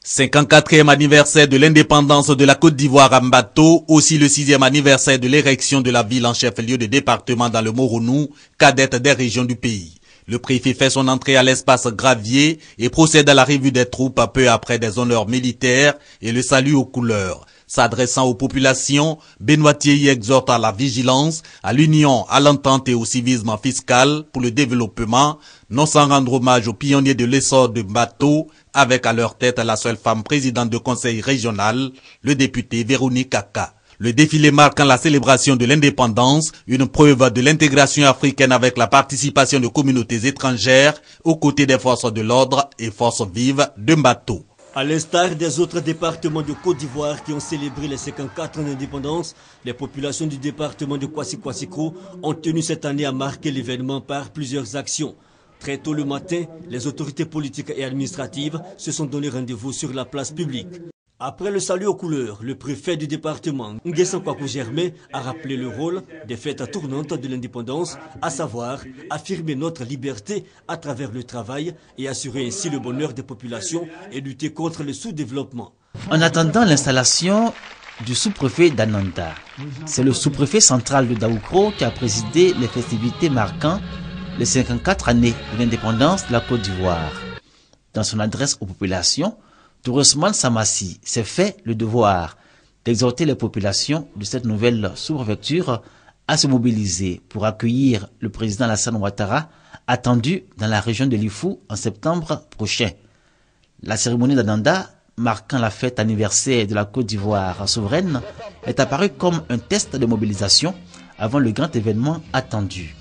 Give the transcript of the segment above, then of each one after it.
54e anniversaire de l'indépendance de la Côte d'Ivoire à Mbato, aussi le 6e anniversaire de l'érection de la ville en chef-lieu de département dans le Moronou, cadette des régions du pays. Le préfet fait son entrée à l'espace Gravier et procède à la revue des troupes peu après des honneurs militaires et le salut aux couleurs. S'adressant aux populations, Benoît Thiéhy exhorte à la vigilance, à l'union, à l'entente et au civisme fiscal pour le développement, non sans rendre hommage aux pionniers de l'essor de Mbato, avec à leur tête la seule femme présidente de conseil régional, le député Véronique Kaka. Le défilé marquant la célébration de l'indépendance, une preuve de l'intégration africaine avec la participation de communautés étrangères aux côtés des forces de l'ordre et forces vives de Mbato. À l'instar des autres départements de Côte d'Ivoire qui ont célébré les 54 ans d'indépendance, les populations du département de Kwasi-Kwasiko ont tenu cette année à marquer l'événement par plusieurs actions. Très tôt le matin, les autorités politiques et administratives se sont donné rendez-vous sur la place publique. Après le salut aux couleurs, le préfet du département, Nguessan Kwaku Germain, a rappelé le rôle des fêtes tournantes de l'indépendance, à savoir affirmer notre liberté à travers le travail et assurer ainsi le bonheur des populations et lutter contre le sous-développement. En attendant l'installation du sous-préfet d'Ananda, c'est le sous-préfet central de Daoukro qui a présidé les festivités marquant les 54 années de l'indépendance de la Côte d'Ivoire. Dans son adresse aux populations, Tourousmane Samassi s'est fait le devoir d'exhorter les populations de cette nouvelle sous-préfecture à se mobiliser pour accueillir le président Alassane Ouattara attendu dans la région de l'Ifou en septembre prochain. La cérémonie d'Ananda, marquant la fête anniversaire de la Côte d'Ivoire souveraine, est apparue comme un test de mobilisation avant le grand événement attendu.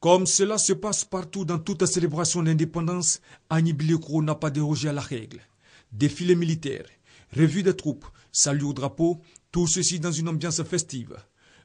Comme cela se passe partout dans toute célébration d'indépendance, Agni Bilekro n'a pas dérogé à la règle. Défilé militaire, revue des troupes, salut au drapeau, tout ceci dans une ambiance festive.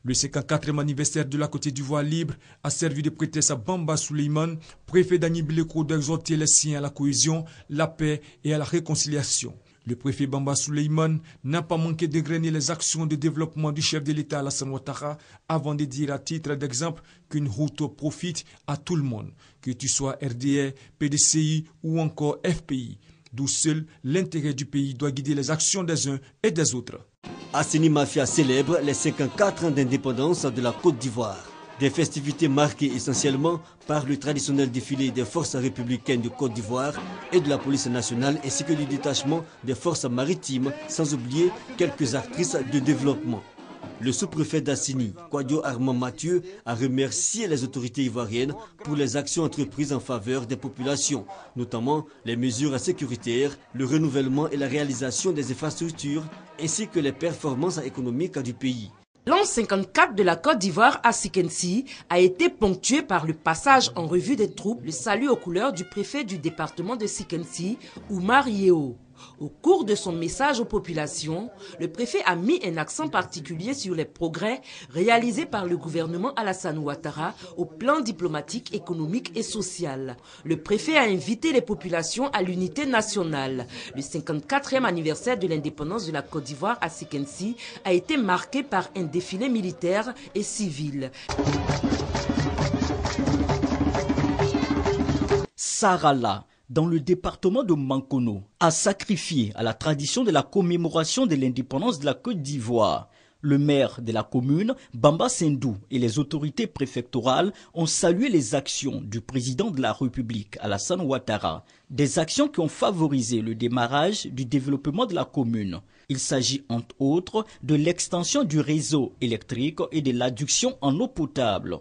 Le 54e anniversaire de la Côte d'Ivoire libre a servi de prétexte à Bamba Souleymane, préfet d'Agni Bilekro, d'exhorter les siens à la cohésion, la paix et à la réconciliation. Le préfet Bamba Souleymane n'a pas manqué d'égrener les actions de développement du chef de l'État Alassane Ouattara avant de dire à titre d'exemple qu'une route profite à tout le monde, que tu sois RDA, PDCI ou encore FPI, d'où seul l'intérêt du pays doit guider les actions des uns et des autres. Asseni Mafia célèbre les 54 ans d'indépendance de la Côte d'Ivoire. Des festivités marquées essentiellement par le traditionnel défilé des forces républicaines de Côte d'Ivoire et de la police nationale ainsi que du détachement des forces maritimes, sans oublier quelques actrices de développement. Le sous-préfet d'Assini, Kouadio Armand Mathieu, a remercié les autorités ivoiriennes pour les actions entreprises en faveur des populations, notamment les mesures sécuritaires, le renouvellement et la réalisation des infrastructures, ainsi que les performances économiques du pays. L'an 54 de la Côte d'Ivoire à Sikensi a été ponctué par le passage en revue des troupes, le salut aux couleurs du préfet du département de Sikensi, Oumar Yeo. Au cours de son message aux populations, le préfet a mis un accent particulier sur les progrès réalisés par le gouvernement Alassane Ouattara au plan diplomatique, économique et social. Le préfet a invité les populations à l'unité nationale. Le 54e anniversaire de l'indépendance de la Côte d'Ivoire à Sikensi a été marqué par un défilé militaire et civil. Sarala, dans le département de Mankono, a sacrifié à la tradition de la commémoration de l'indépendance de la Côte d'Ivoire. Le maire de la commune, Bamba Sendou, et les autorités préfectorales ont salué les actions du président de la République, Alassane Ouattara. Des actions qui ont favorisé le démarrage du développement de la commune. Il s'agit entre autres de l'extension du réseau électrique et de l'adduction en eau potable.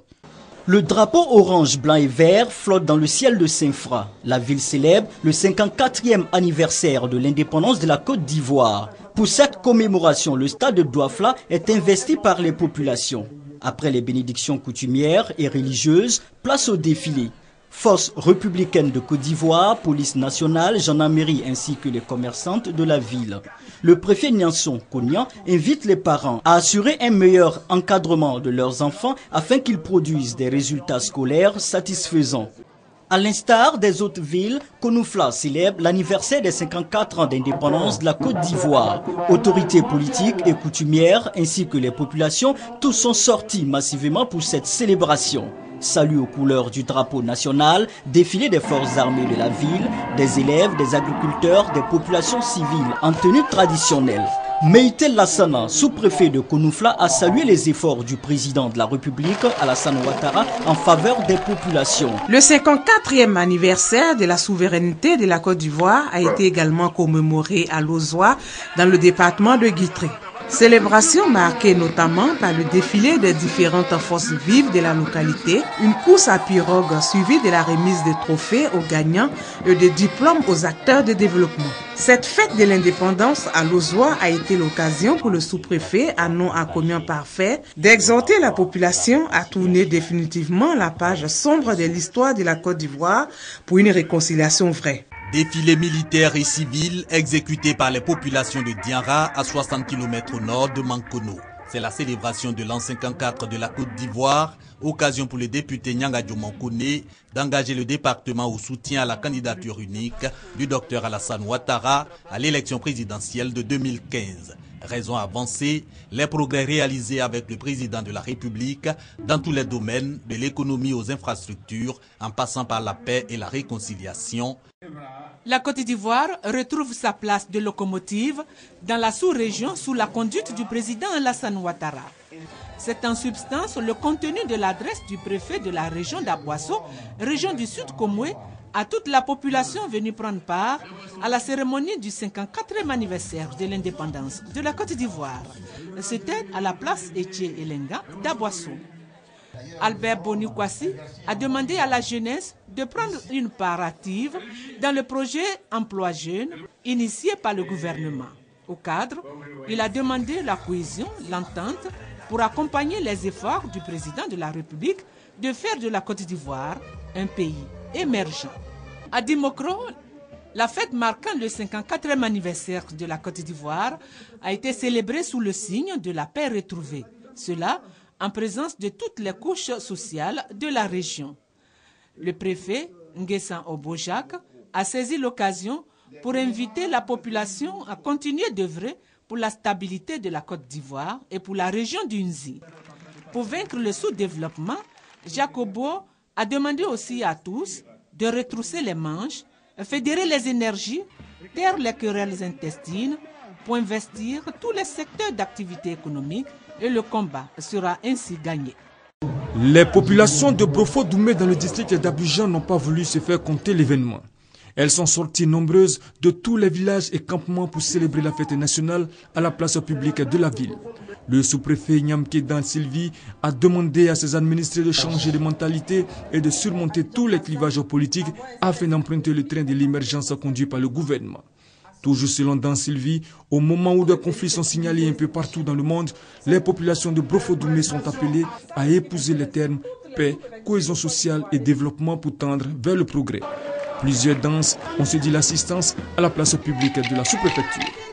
Le drapeau orange, blanc et vert flotte dans le ciel de Saint-Fra. La ville célèbre le 54e anniversaire de l'indépendance de la Côte d'Ivoire. Pour cette commémoration, le stade de Douafla est investi par les populations. Après les bénédictions coutumières et religieuses, place au défilé. Forces républicaines de Côte d'Ivoire, police nationale, gendarmerie ainsi que les commerçantes de la ville. Le préfet Nyanson Kognan invite les parents à assurer un meilleur encadrement de leurs enfants afin qu'ils produisent des résultats scolaires satisfaisants. À l'instar des autres villes, Konofla célèbre l'anniversaire des 54 ans d'indépendance de la Côte d'Ivoire. Autorités politiques et coutumières ainsi que les populations, tous sont sortis massivement pour cette célébration. Salut aux couleurs du drapeau national, défilé des forces armées de la ville, des élèves, des agriculteurs, des populations civiles en tenue traditionnelle. Meïté Lassana, sous-préfet de Kounoufla, a salué les efforts du président de la République, Alassane Ouattara, en faveur des populations. Le 54e anniversaire de la souveraineté de la Côte d'Ivoire a été également commémoré à Lozoa, dans le département de Guitré. Célébration marquée notamment par le défilé des différentes forces vives de la localité, une course à pirogue suivie de la remise de trophées aux gagnants et de diplômes aux acteurs de développement. Cette fête de l'indépendance à Lozoa a été l'occasion pour le sous-préfet, à nom à commun parfait, d'exhorter la population à tourner définitivement la page sombre de l'histoire de la Côte d'Ivoire pour une réconciliation vraie. Défilé militaire et civil exécuté par les populations de Dianra à 60 km au nord de Mankono. C'est la célébration de l'an 54 de la Côte d'Ivoire, occasion pour le député Nyanga Diomankone d'engager le département au soutien à la candidature unique du docteur Alassane Ouattara à l'élection présidentielle de 2015. Raison avancée, les progrès réalisés avec le président de la République dans tous les domaines, de l'économie aux infrastructures, en passant par la paix et la réconciliation. La Côte d'Ivoire retrouve sa place de locomotive dans la sous-région sous la conduite du président Alassane Ouattara. C'est en substance le contenu de l'adresse du préfet de la région d'Aboasso, région du Sud Komoué, à toute la population venue prendre part à la cérémonie du 54e anniversaire de l'indépendance de la Côte d'Ivoire. C'était à la place Etié Elenga d'Aboasso. Albert Bonikwasi a demandé à la jeunesse de prendre une part active dans le projet Emploi Jeune initié par le gouvernement. Au cadre, il a demandé la cohésion, l'entente pour accompagner les efforts du président de la République de faire de la Côte d'Ivoire un pays émergent. À Dimokro, la fête marquant le 54e anniversaire de la Côte d'Ivoire a été célébrée sous le signe de la paix retrouvée. Cela en présence de toutes les couches sociales de la région. Le préfet Nguessan Obojak a saisi l'occasion pour inviter la population à continuer d'œuvrer pour la stabilité de la Côte d'Ivoire et pour la région du Nzi. Pour vaincre le sous-développement, Jacobo a demandé aussi à tous de retrousser les manches, fédérer les énergies, taire les querelles intestines pour investir tous les secteurs d'activité économique et le combat sera ainsi gagné. Les populations de Brofo-Doumé dans le district d'Abidjan n'ont pas voulu se faire compter l'événement. Elles sont sorties nombreuses de tous les villages et campements pour célébrer la fête nationale à la place publique de la ville. Le sous-préfet Nyamkedan Sylvie a demandé à ses administrés de changer de mentalité et de surmonter tous les clivages politiques afin d'emprunter le train de l'émergence conduit par le gouvernement. Toujours selon Dan Sylvie, au moment où des conflits sont signalés un peu partout dans le monde, les populations de Brofo-Doumé sont appelées à épouser les termes paix, cohésion sociale et développement pour tendre vers le progrès. Plusieurs danses ont cédé l'assistance à la place publique de la sous-préfecture.